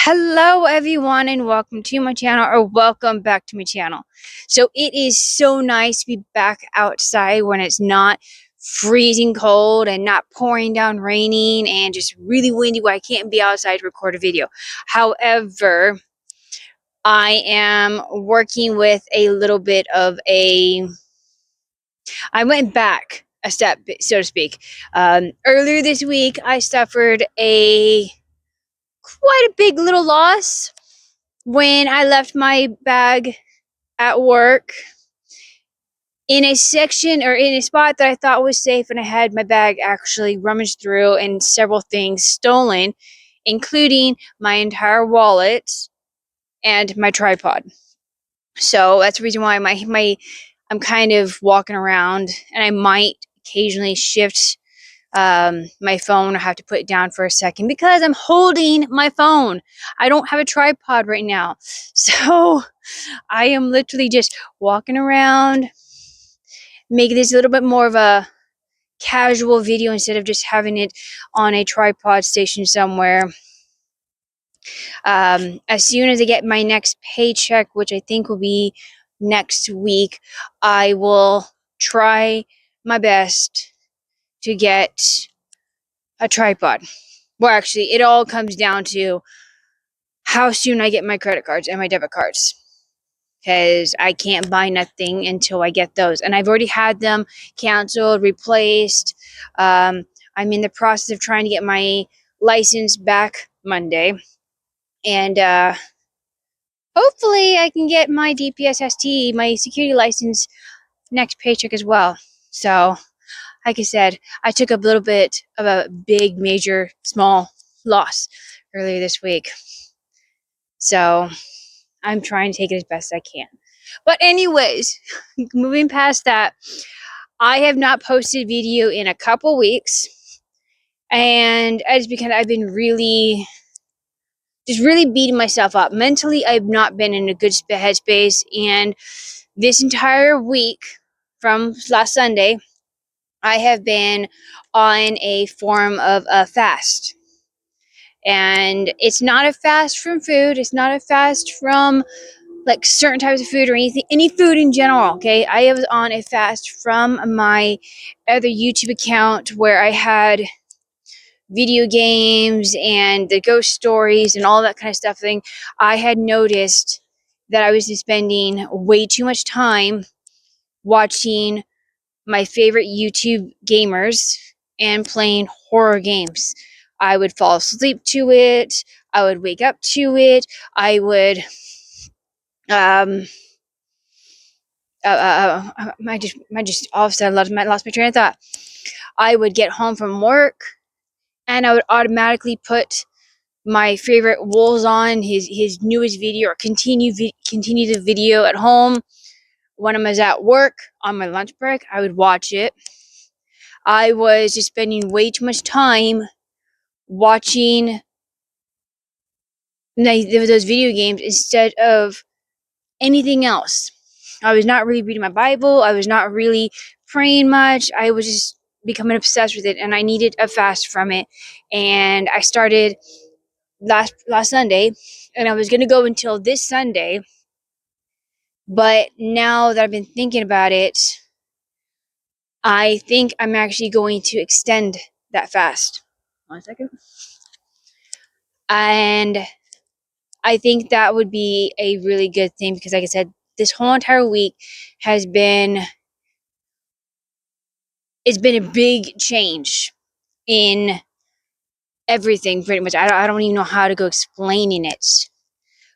Hello everyone and welcome to my channel, or welcome back to my channel. So it is so nice to be back outside when it's not freezing cold and not pouring down raining and just really windy where I can't be outside to record a video. However, I am working with a little bit of I went back a step, so to speak. Earlier this week I suffered a quite a big little loss when I left my bag at work in a section or in a spot that I thought was safe, and I had my bag actually rummaged through and several things stolen, including my entire wallet and my tripod. So that's the reason why I'm kind of walking around, and I might occasionally shift my phone. I have to put it down for a second because I'm holding my phone. I don't have a tripod right now. So I am literally just walking around, making this a little bit more of a casual video instead of just having it on a tripod station somewhere. As soon as I get my next paycheck, which I think will be next week, I will try my best to get a tripod. Well, actually, it all comes down to how soon I get my credit cards and my debit cards, because I can't buy nothing until I get those. And I've already had them canceled, replaced. I'm in the process of trying to get my license back Monday. And hopefully I can get my DPSST, my security license, next paycheck as well. So, like I said, I took a little bit of a big, major, small loss earlier this week. So, I'm trying to take it as best I can. But anyways, moving past that, I have not posted video in a couple weeks, and it's because I've been really beating myself up. Mentally, I've not been in a good headspace, and this entire week from last Sunday, I have been on a form of a fast. And it's not a fast from food, it's not a fast from like certain types of food or anything, any food in general. Okay, I was on a fast from my other YouTube account where I had video games and the ghost stories and all that kind of stuff thing. I had noticed that I was spending way too much time watching my favorite YouTube gamers and playing horror games. I would fall asleep to it, I would wake up to it, I would um I just all of a sudden lost my train of thought. I would get home from work and I would automatically put my favorite Wolves on his newest video, or continue the video at home. When I was at work on my lunch break, I would watch it. I was just spending way too much time watching those video games instead of anything else. I was not really reading my Bible. I was not really praying much. I was just becoming obsessed with it, and I needed a fast from it. And I started last Sunday, and I was gonna go until this Sunday. But now that I've been thinking about it, I think I'm actually going to extend that fast. 1 second. And I think that would be a really good thing because, like I said, this whole entire week has been it's been a big change in everything, pretty much. I don't even know how to go explaining it.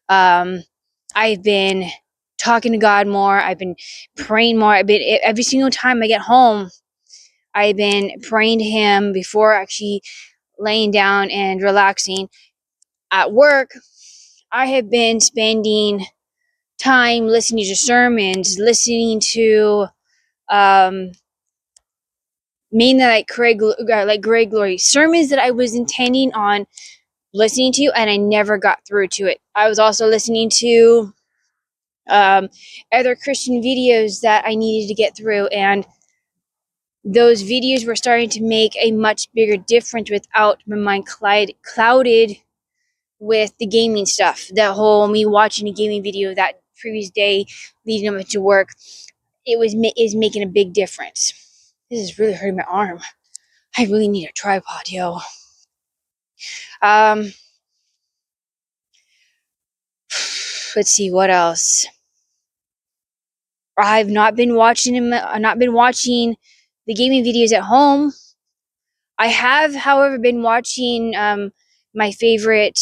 I've been talking to God more. I've been praying more. I've been every single time I get home, I've been praying to Him before actually laying down and relaxing. At work, I have been spending time listening to sermons, listening to mainly like Greg Glory sermons that I was intending on listening to, and I never got through to it. I was also listening to other Christian videos that I needed to get through, and those videos were starting to make a much bigger difference without my mind clouded with the gaming stuff. That whole me watching a gaming video that previous day leading up to work, is making a big difference. This is really hurting my arm. I really need a tripod, yo. Let's see what else. I've not been watching the gaming videos at home. I have, however, been watching my favorite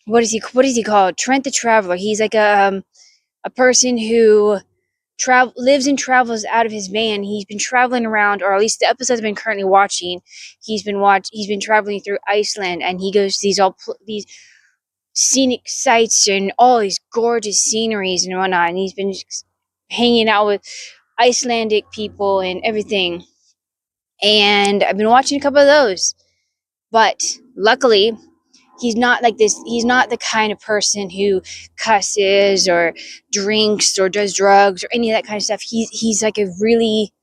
what is he called? Trent the Traveler. He's like a person who lives and travels out of his van. He's been traveling around, or at least the episodes I've been currently watching. He's been traveling through Iceland, and he goes to these scenic sites and all these gorgeous sceneries and whatnot. And he's been hanging out with Icelandic people and everything. And I've been watching a couple of those. But luckily, he's not like this. He's not the kind of person who cusses or drinks or does drugs or any of that kind of stuff. He's like a really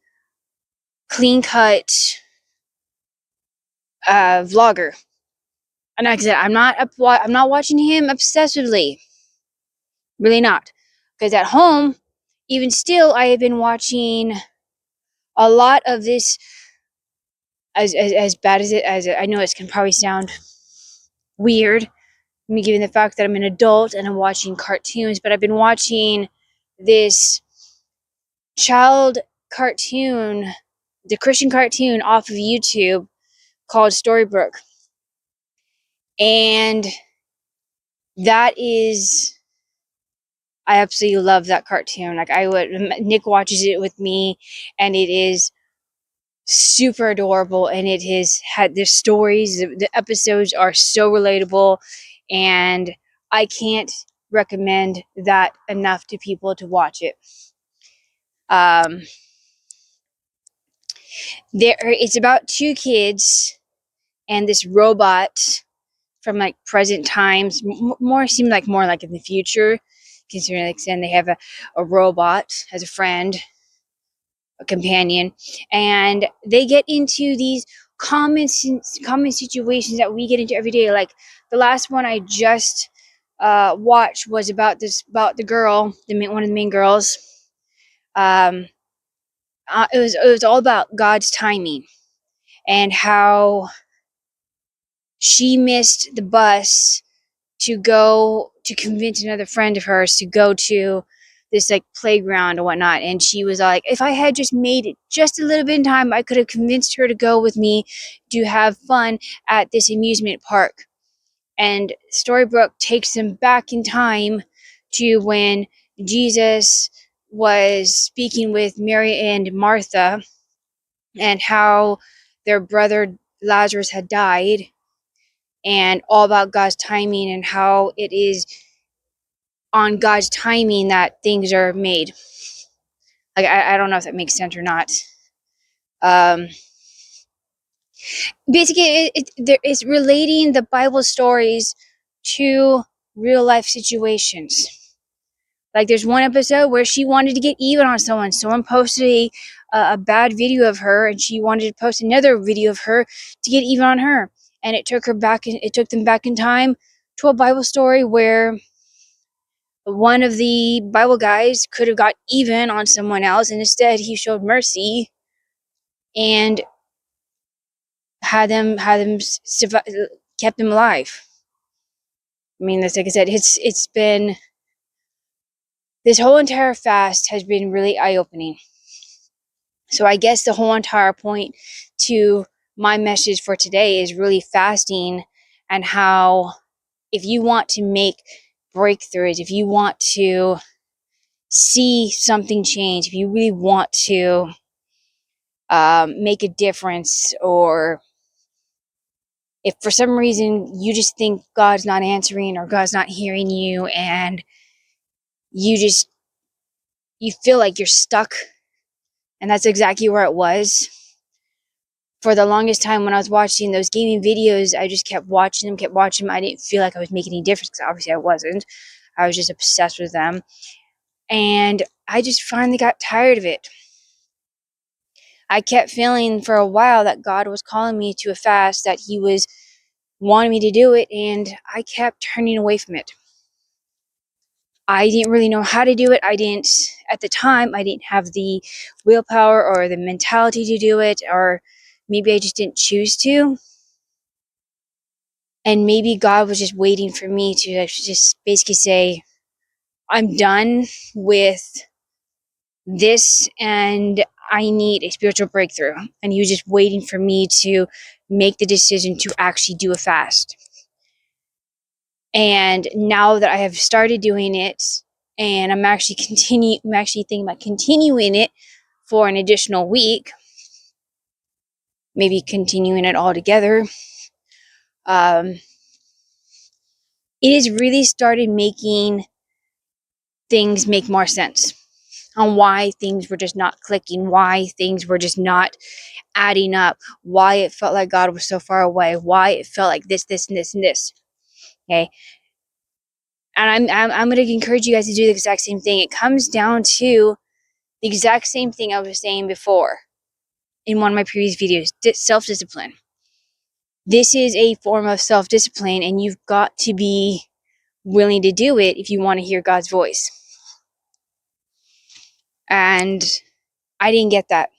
clean cut vlogger. And like I said, I'm not watching him obsessively. Really not. Because at home, even still, I have been watching a lot of this. As bad as I know, it can probably sound weird, me given the fact that I'm an adult and I'm watching cartoons, but I've been watching this child cartoon, the Christian cartoon off of YouTube called Storybrooke. And that is, I absolutely love that cartoon. Like Nick watches it with me, and it is super adorable, and it has had the stories, the episodes are so relatable, and I can't recommend that enough to people to watch it. It's about two kids and this robot from like present times, more like in the future, considering like saying they have a robot as a friend, a companion, and they get into these common situations that we get into every day. Like the last one I just watched was about the girl, one of the main girls. It was all about God's timing and how she missed the bus to go to convince another friend of hers to go to this like playground or whatnot. And she was like, if I had just made it just a little bit in time, I could have convinced her to go with me to have fun at this amusement park. And Storybrooke takes them back in time to when Jesus was speaking with Mary and Martha, and how their brother Lazarus had died, and all about God's timing and how it is on God's timing that things are made. Like I don't know if that makes sense or not. Basically, it's relating the Bible stories to real life situations. Like there's one episode where she wanted to get even on someone. Someone posted a bad video of her, and she wanted to post another video of her to get even on her. And it took them back in time to a Bible story where one of the Bible guys could have got even on someone else, and instead he showed mercy and had them kept them alive. I mean, that's like I said, it's been, this whole entire fast has been really eye-opening. So I guess the whole entire point to my message for today is really fasting, and how if you want to make breakthroughs, if you want to see something change, if you really want to make a difference, or if for some reason you just think God's not answering or God's not hearing you, and you feel like you're stuck, and that's exactly where it was. For the longest time when I was watching those gaming videos, I just kept watching them. I didn't feel like I was making any difference, because obviously I wasn't. I was just obsessed with them. And I just finally got tired of it. I kept feeling for a while that God was calling me to a fast, that he was wanted me to do it, and I kept turning away from it. I didn't really know how to do it. At the time, I didn't have the willpower or the mentality to do it, or maybe I just didn't choose to. And maybe God was just waiting for me to just basically say, I'm done with this and I need a spiritual breakthrough. And he was just waiting for me to make the decision to actually do a fast. And now that I have started doing it, and I'm actually thinking about continuing it for an additional week, maybe continuing it all together. It has really started making things make more sense on why things were just not clicking, why things were just not adding up, why it felt like God was so far away, why it felt like this, and this, and this. Okay. And I'm going to encourage you guys to do the exact same thing. It comes down to the exact same thing I was saying before in one of my previous videos, self-discipline. This is a form of self-discipline, and you've got to be willing to do it if you want to hear God's voice. And I didn't get that.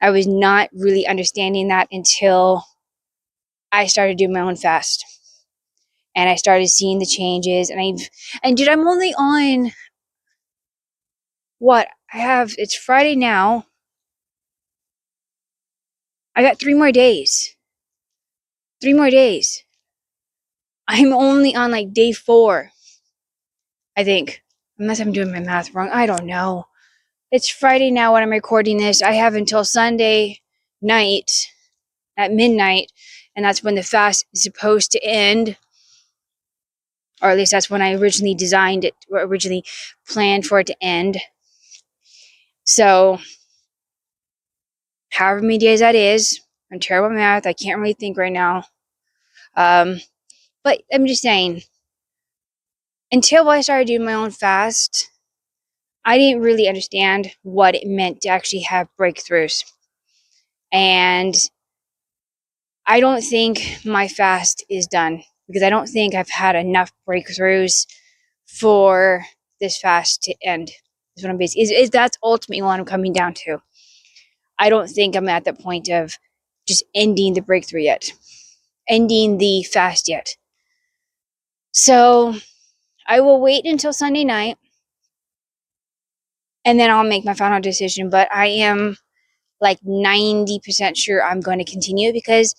I was not really understanding that until I started doing my own fast. And I started seeing the changes. And dude, I'm only on it's Friday now. I got 3 more days. 3 more days. I'm only on like day 4, I think. Unless I'm doing my math wrong. I don't know. It's Friday now when I'm recording this. I have until Sunday night at midnight, and that's when the fast is supposed to end. Or at least that's when I originally designed it, or originally planned for it to end. So, however many days that is, I'm terrible at math. I can't really think right now. But I'm just saying, until I started doing my own fast, I didn't really understand what it meant to actually have breakthroughs. And I don't think my fast is done, because I don't think I've had enough breakthroughs for this fast to end. Is what I'm basically, that's ultimately what I'm coming down to. I don't think I'm at the point of just ending the breakthrough yet, ending the fast yet. So I will wait until Sunday night, and then I'll make my final decision. But I am like 90% sure I'm going to continue, because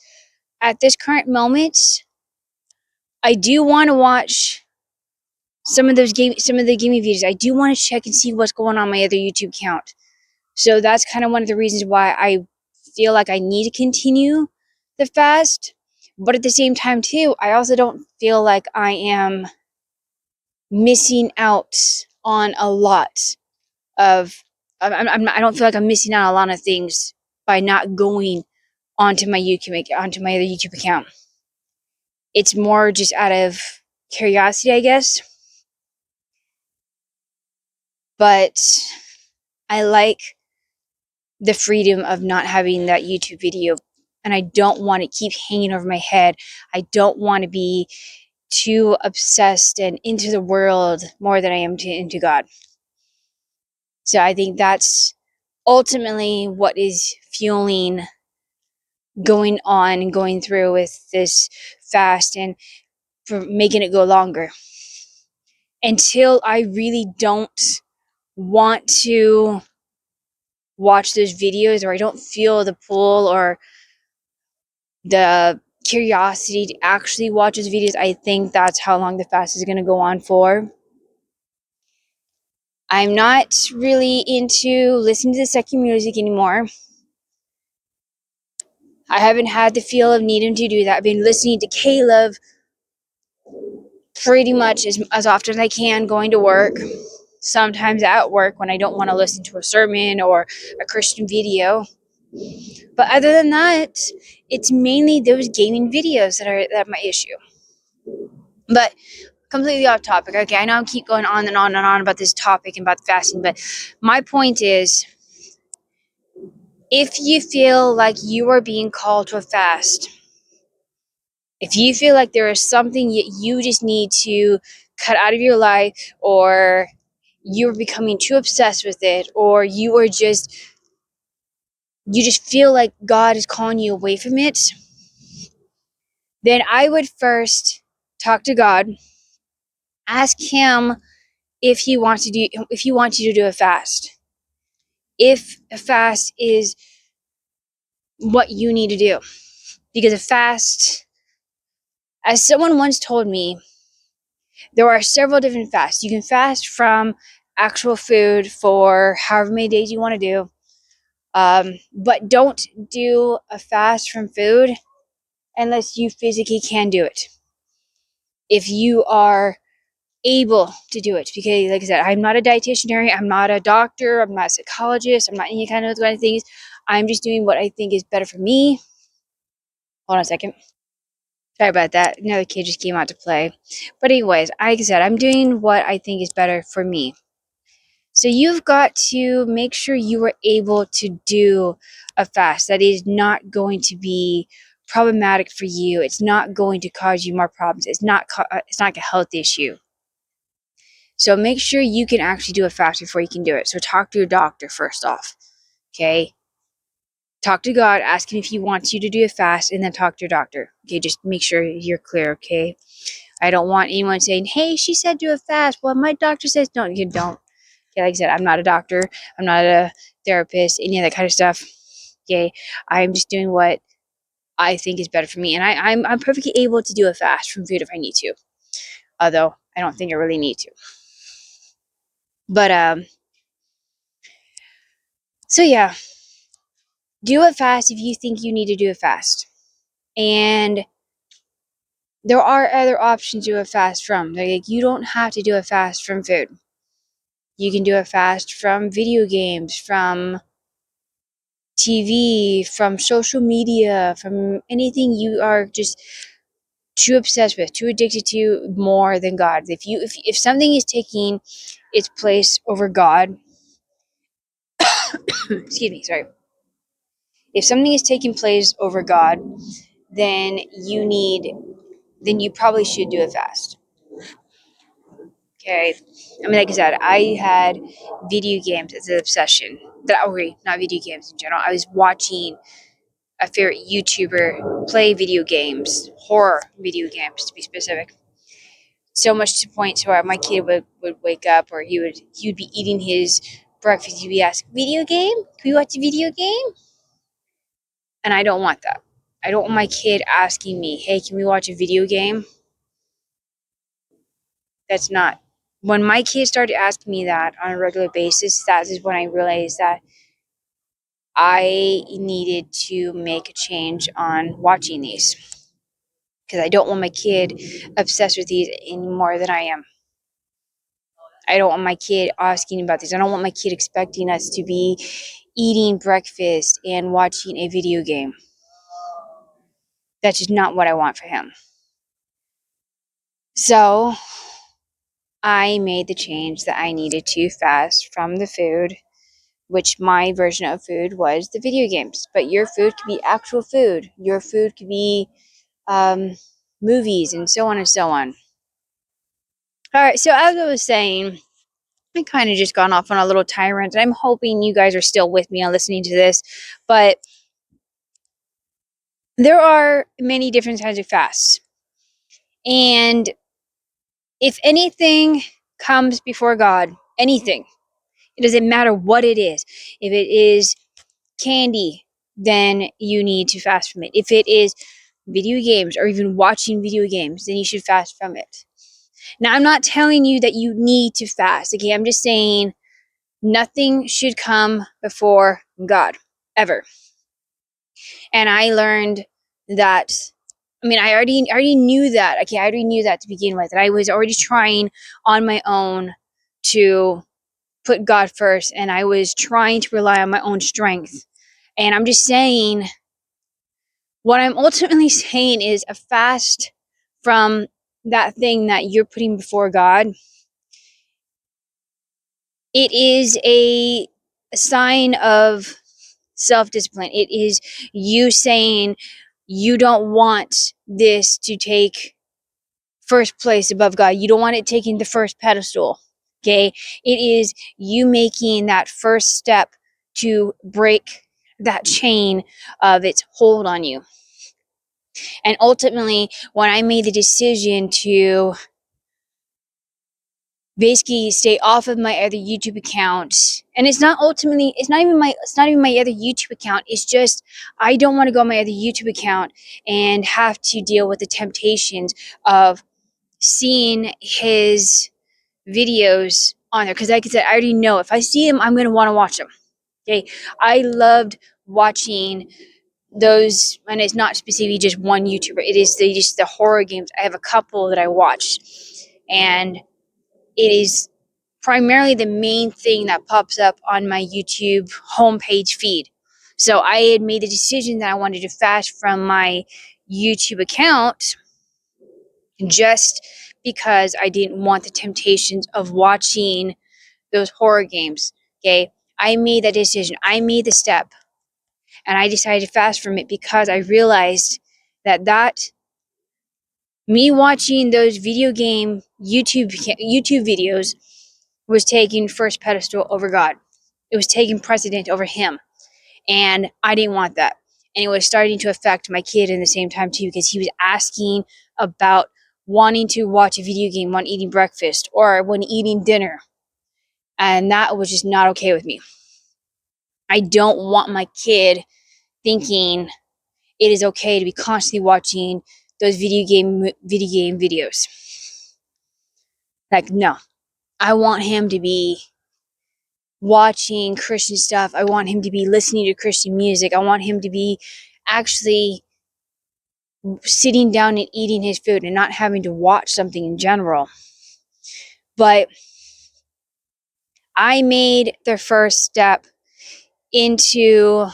at this current moment, I do want to watch some of the gaming videos. I do want to check and see what's going on my other YouTube account. So that's kind of one of the reasons why I feel like I need to continue the fast. But at the same time too, I also don't feel like I am missing out on a lot of, I don't feel like I'm missing out on a lot of things by not going onto my other YouTube account. It's more just out of curiosity, I guess. But I like the freedom of not having that YouTube video, and I don't want to keep hanging over my head. I don't want to be too obsessed and into the world more than I am into God. So I think that's ultimately what is fueling going on and going through with this fast, and for making it go longer, until I really don't want to watch those videos, or I don't feel the pull or the curiosity to actually watch those videos. I think that's how long the fast is going to go on for. I'm not really into listening to the secular music anymore. I haven't had the feel of needing to do that. I've been listening to Caleb pretty much as often as I can going to work. Sometimes at work when I don't want to listen to a sermon or a Christian video. But other than that, it's mainly those gaming videos that are my issue. But completely off topic. Okay, I know I keep going on and on and on about this topic and about fasting, but my point is, if you feel like you are being called to a fast, If you feel like there is something you just need to cut out of your life, or you're becoming too obsessed with it, or you just feel like God is calling you away from it, then I would first talk to God, ask him if he wants you to do a fast. If a fast is what you need to do. Because a fast, as someone once told me, there are several different fasts. You can fast from actual food for however many days you want to do. But don't do a fast from food unless you physically can do it. If you are able to do it, because like I said, I'm not a dietitian, I'm not a doctor, I'm not a psychologist, I'm not any kind of those kind of things. I'm just doing what I think is better for me. Hold on a second. Sorry about that. Another kid just came out to play. But anyways, like I said, I'm doing what I think is better for me. So you've got to make sure you are able to do a fast that is not going to be problematic for you. It's not going to cause you more problems. It's not like a health issue. So make sure you can actually do a fast before you can do it. So talk to your doctor first off. Okay? Talk to God, ask him if he wants you to do a fast, and then talk to your doctor. Okay, just make sure you're clear, okay? I don't want anyone saying, hey, she said do a fast. Well, my doctor says no, you don't. Okay, like I said, I'm not a doctor. I'm not a therapist, any of that kind of stuff. Okay, I'm just doing what I think is better for me. And I'm perfectly able to do a fast from food if I need to. Although, I don't think I really need to. But, so yeah, do a fast if you think you need to do a fast. And there are other options to do a fast from. Like, you don't have to do a fast from food. You can do a fast from video games, from TV, from social media, from anything you are just too obsessed with, too addicted to more than God. If something is taking its place over God, excuse me, sorry. If something is taking place over God, then you probably should do a fast. Okay. I mean, like I said, I had video games as an obsession. Not video games in general. I was watching a favorite YouTuber play video games, horror video games to be specific. So much to the point to where my kid would wake up, or he would be eating his breakfast. He'd be asking, "Video game? Can we watch a video game?" And I don't want that. I don't want my kid asking me, "Hey, can we watch a video game?" That's not. When my kids started asking me that on a regular basis, that is when I realized that I needed to make a change on watching these, because I don't want my kid obsessed with these any more than I am. I don't want my kid asking about these. I don't want my kid expecting us to be eating breakfast and watching a video game. That's just not what I want for him. So I made the change that I needed to fast from the food, which my version of food was the video games. But your food could be actual food. Your food could be movies, and so on and so on. All right, so as I was saying, I kind of just gone off on a little tyrant. I'm hoping you guys are still with me on listening to this, but there are many different kinds of fasts. And if anything comes before God, anything, it doesn't matter what it is. If it is candy, then you need to fast from it. If it is video games or even watching video games, then you should fast from it. Now, I'm not telling you that you need to fast. Okay, I'm just saying nothing should come before God, ever. And I learned that. I mean, I already knew that. Okay, I already knew that to begin with. And I was already trying on my own to put God first, and I was trying to rely on my own strength. And I'm just saying, what I'm ultimately saying is a fast from that thing that you're putting before God. It is a sign of self-discipline. It is you saying, you don't want this to take first place above God. You don't want it taking the first pedestal. Okay? It is you making that first step to break that chain of its hold on you. And ultimately, when I made the decision to basically stay off of my other YouTube account, and it's not even my other YouTube account, it's just I don't want to go on my other YouTube account and have to deal with the temptations of seeing his videos on there, because like I said, I already know if I see him, I'm going to want to watch them. Okay, I loved watching those, and it's not specifically just one YouTuber. It is just the horror games. I have a couple that I watched, and it is primarily the main thing that pops up on my YouTube homepage feed. So I had made the decision that I wanted to fast from my YouTube account just because I didn't want the temptations of watching those horror games. Okay, I made that decision. I made the step, and I decided to fast from it because I realized that me watching those video game YouTube videos was taking first pedestal over God. It was taking precedent over him, and I didn't want that. And it was starting to affect my kid in the same time too, because he was asking about wanting to watch a video game when eating breakfast or when eating dinner, and that was just not okay with me. I don't want my kid thinking it is okay to be constantly watching those video game videos. Like, no. I want him to be watching Christian stuff. I want him to be listening to Christian music. I want him to be actually sitting down and eating his food and not having to watch something in general. But I made the first step into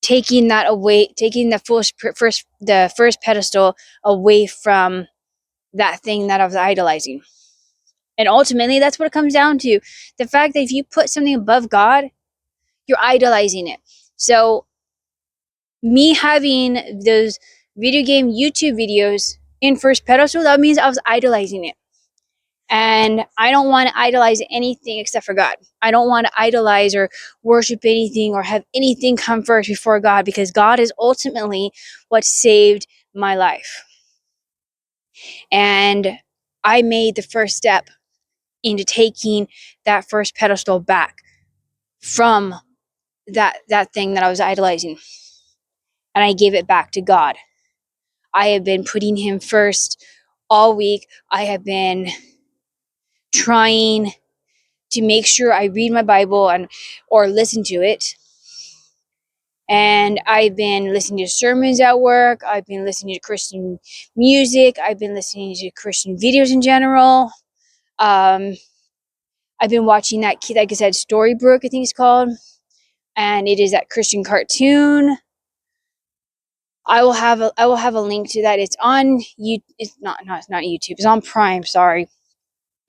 taking that away, taking the first pedestal away from that thing that I was idolizing. And ultimately, that's what it comes down to. The fact that if you put something above God, you're idolizing it. So me having those video game YouTube videos in first pedestal, that means I was idolizing it. And I don't want to idolize anything except for God. I don't want to idolize or worship anything or have anything come first before God, because God is ultimately what saved my life. And I made the first step into taking that first pedestal back from that thing that I was idolizing. And I gave it back to God. I have been putting him first all week. I have been trying to make sure I read my Bible or listen to it. And I've been listening to sermons at work. I've been listening to Christian music. I've been listening to Christian videos in general. I've been watching that kid, like I said, Storybrooke, I think it's called. And it is that Christian cartoon. I will have a link to that. It's on you. It's not YouTube. It's on Prime. Sorry.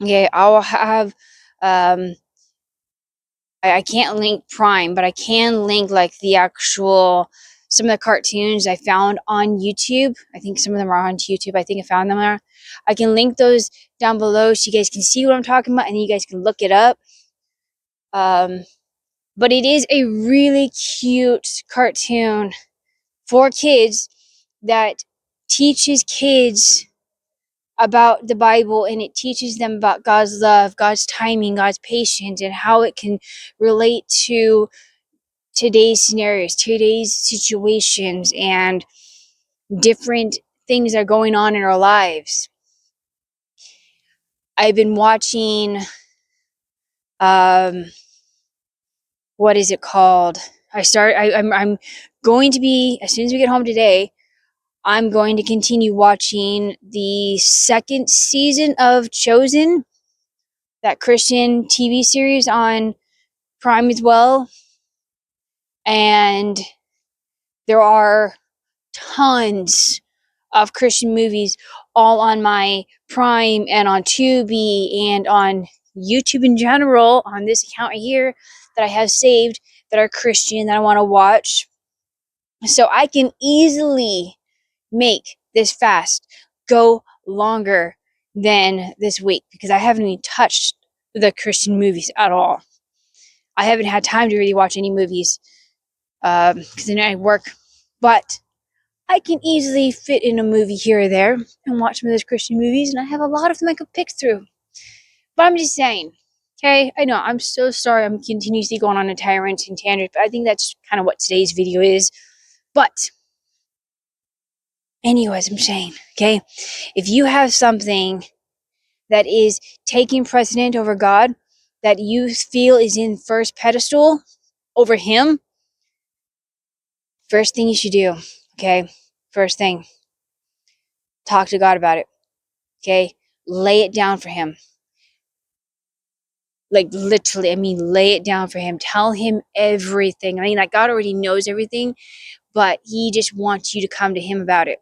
Okay, I will have. I can't link Prime, but I can link like the actual some of the cartoons I found on YouTube. I think some of them are on YouTube. I think I found them there. I can link those down below so you guys can see what I'm talking about, and you guys can look it up. But it is a really cute cartoon for kids that teaches kids about the Bible, and it teaches them about God's love, God's timing, God's patience, and how it can relate to today's scenarios, today's situations, and different things that are going on in our lives. I've been watching, what is it called? I'm going to be, as soon as we get home today, I'm going to continue watching the second season of Chosen, that Christian TV series on Prime as well. And there are tons of Christian movies all on my Prime and on Tubi and on YouTube in general, on this account right here, that I have saved that are Christian that I want to watch. So I can easily make this fast go longer than this week because I haven't even touched the Christian movies at all. I haven't had time to really watch any movies because then I work, but I can easily fit in a movie here or there and watch some of those Christian movies, and I have a lot of them I could pick through. But I'm just saying, okay? I know, I'm so sorry I'm continuously going on a tyrant and tangent, but I think that's just kind of what today's video is. But, anyways, I'm saying, okay? If you have something that is taking precedent over God, that you feel is in first pedestal over Him, first thing you should do, okay? First thing, talk to God about it, okay? Lay it down for Him. Like literally, I mean, lay it down for Him. Tell Him everything. I mean, like God already knows everything, but He just wants you to come to Him about it.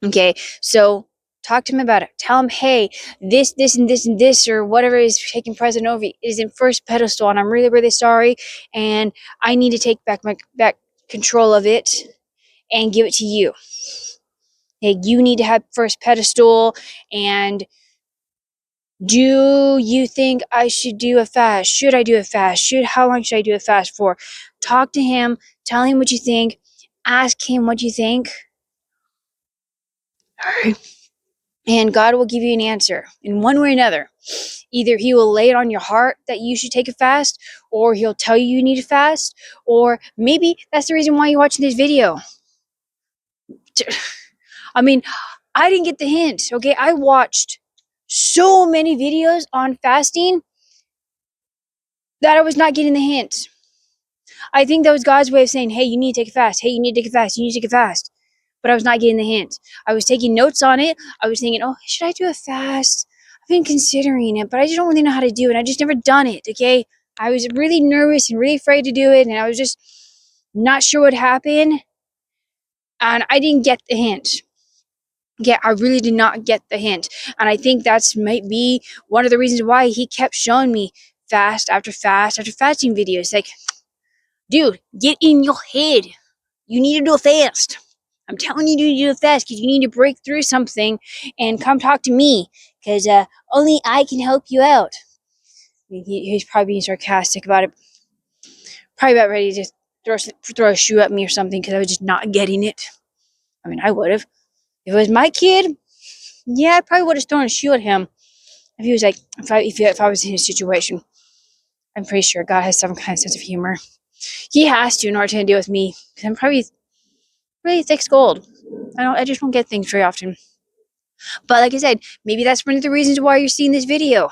Okay, so talk to Him about it. Tell Him, hey, this, and this, and this, or whatever is taking precedent over is in first pedestal, and I'm really, really sorry, and I need to take back control of it and give it to you. Hey, you need to have first pedestal, and do you think I should do a fast? Should I do a fast? How long should I do a fast for? Talk to Him, tell Him what you think, ask Him what you think. All right. And God will give you an answer in one way or another. Either He will lay it on your heart that you should take a fast, or He'll tell you you need a fast, or maybe that's the reason why you're watching this video. I mean, I didn't get the hint, okay? I watched so many videos on fasting that I was not getting the hint. I think that was God's way of saying, hey, you need to take a fast. Hey, you need to take a fast. You need to take a fast. But I was not getting the hint. I was taking notes on it. I was thinking, oh, should I do a fast? I've been considering it, but I just don't really know how to do it. I just never done it, okay? I was really nervous and really afraid to do it, and I was just not sure what happened. And I didn't get the hint. Yeah, I really did not get the hint. And I think that's might be one of the reasons why He kept showing me fast after fast after fasting videos. Like, dude, get in your head. You need to do a fast. I'm telling you to do a fast because you need to break through something and come talk to me because only I can help you out. He's probably being sarcastic about it. Probably about ready to throw a shoe at me or something because I was just not getting it. I mean, I would have. If it was my kid, yeah, I probably would have thrown a shoe at him. If he was like, if I was in his situation. I'm pretty sure God has some kind of sense of humor. He has to in order to deal with me because I'm probably really thick skulled. I just don't get things very often. But like I said, maybe that's one of the reasons why you're seeing this video.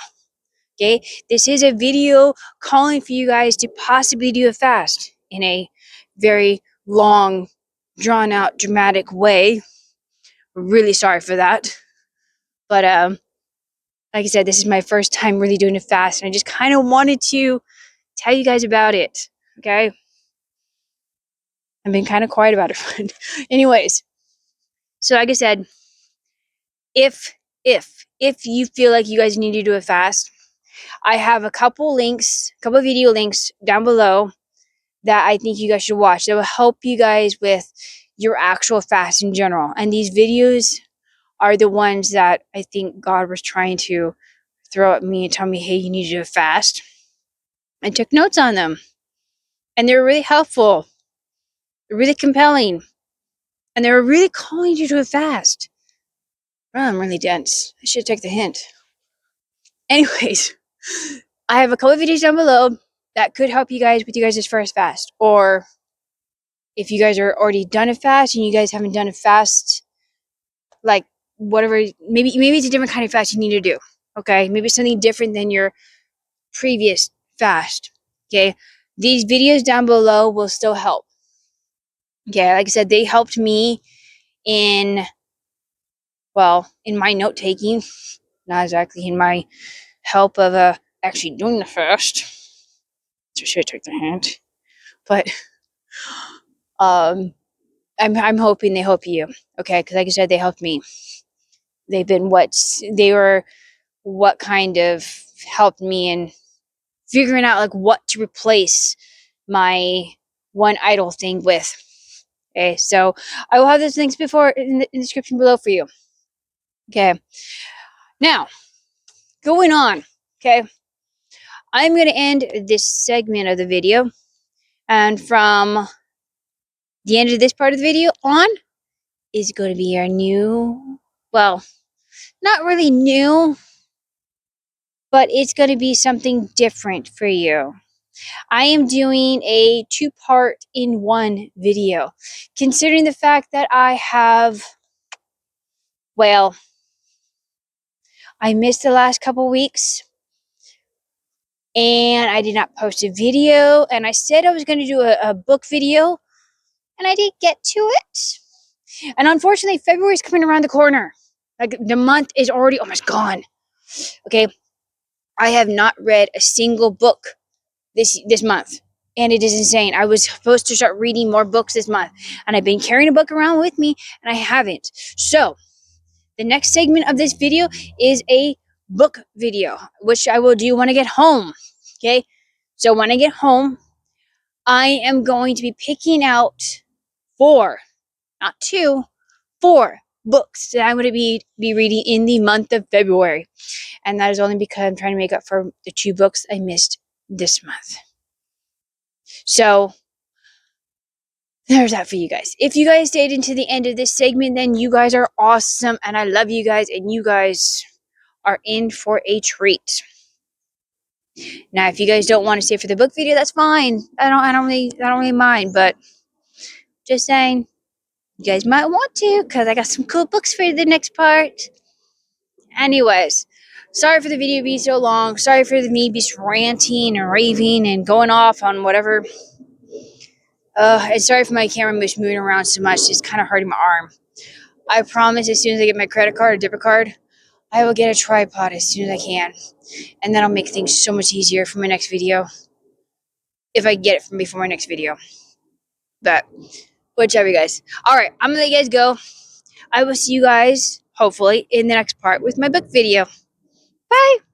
Okay, this is a video calling for you guys to possibly do a fast in a very long, drawn out, dramatic way. Really sorry for that. But like I said, this is my first time really doing a fast, and I just kind of wanted to tell you guys about it. Okay, I've been kind of quiet about it. But anyways, so like I said, if you feel like you guys need to do a fast, I have a couple video links down below that I think you guys should watch that will help you guys with your actual fast in general. And these videos are the ones that I think God was trying to throw at me and tell me, hey, you need to do a fast. I took notes on them, and they were really helpful, really compelling, and they were really calling you to a fast. Oh, I'm really dense. I should take the hint. Anyways, I have a couple of videos down below that could help you guys with you guys' first fast. Or if you guys are already done a fast and you guys haven't done a fast, like whatever, maybe it's a different kind of fast you need to do. Okay, maybe something different than your previous fast. Okay, these videos down below will still help. Okay, like I said, they helped me in my note taking, not exactly in my help of actually doing the fast. So I should take the hint, but I'm hoping they help you. Okay, because like I said, they helped me. They were what kind of helped me in figuring out like what to replace my one idol thing with. Okay, so I will have those links before in the description below for you. Okay, now going on. Okay, I'm going to end this segment of the video, and from the end of this part of the video on is going to be our new, well, not really new, but it's going to be something different for you. I am doing a 2-part in one video, considering the fact that I have, well, I missed the last couple weeks and I did not post a video, and I said I was going to do a book video and I didn't get to it. And unfortunately, February is coming around the corner. Like, the month is already almost gone. Okay, I have not read a single book this month, and it is insane. I was supposed to start reading more books this month, and I've been carrying a book around with me, and I haven't. So the next segment of this video is a book video, which I will do when I get home. Okay, so when I get home, I am going to be picking out 4, not 2, 4 books that I'm going to be reading in the month of February. And that is only because I'm trying to make up for the 2 books I missed this month. So there's that for you guys. If you guys stayed into the end of this segment, then you guys are awesome, and I love you guys, and you guys are in for a treat. Now, if you guys don't want to stay for the book video, that's fine. I don't really mind, but just saying, you guys might want to, because I got some cool books for the next part. Anyways, sorry for the video being so long. Sorry for me just ranting and raving and going off on whatever. And sorry for my camera just moving around so much. It's kind of hurting my arm. I promise as soon as I get my credit card or debit card, I will get a tripod as soon as I can. And that'll make things so much easier for my next video. If I get it from before my next video. But whichever, guys. Alright, I'm gonna let you guys go. I will see you guys, hopefully, in the next part with my book video. Bye!